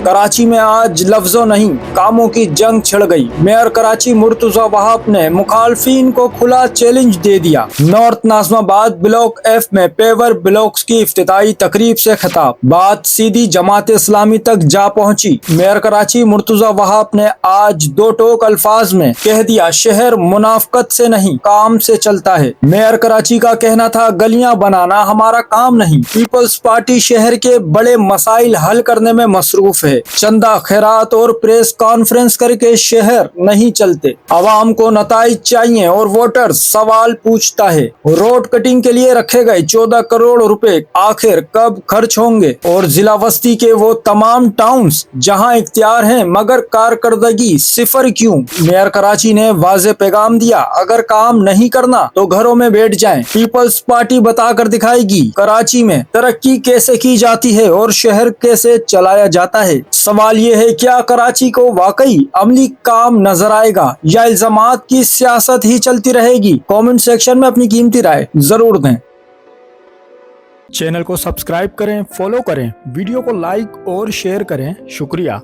कराची में आज लफ्जों नहीं कामों की जंग छिड़ गई। मेयर कराची मुर्तजा वहाब ने मुखालफिन को खुला चैलेंज दे दिया। नॉर्थ नाज़िमाबाद ब्लॉक एफ में पेवर ब्लॉक्स की इफ्तिताई तकरीब से खिताब। बात सीधी जमात इस्लामी तक जा पहुंची। मेयर कराची मुर्तजा वहाब ने आज दो टोक अल्फाज में कह दिया, शहर मुनाफकत से नहीं काम से चलता है। मेयर कराची का कहना था, गलियां बनाना हमारा काम नहीं, पीपल्स पार्टी शहर के बड़े मसाइल हल करने में मसरूफ है। चंदा खैरात और प्रेस कॉन्फ्रेंस करके शहर नहीं चलते। आवाम को नताइज चाहिए और वोटर सवाल पूछता है। रोड कटिंग के लिए रखे गए 14 करोड़ रुपए आखिर कब खर्च होंगे? और जिला वस्ती के वो तमाम टाउन्स जहां इख्तियार हैं मगर कारकर्दगी सिफर क्यों? मेयर कराची ने वाज़े पैगाम दिया, अगर काम नहीं करना तो घरों में बैठ जाएं। पीपल्स पार्टी बताकर दिखाएगी कराची में तरक्की कैसे की जाती है और शहर कैसे चलाया जाता है। सवाल ये है, क्या कराची को वाकई अमली काम नजर आएगा या इल्जामात की सियासत ही चलती रहेगी? कमेंट सेक्शन में अपनी कीमती राय जरूर दें। चैनल को सब्सक्राइब करें, फॉलो करें, वीडियो को लाइक और शेयर करें। शुक्रिया।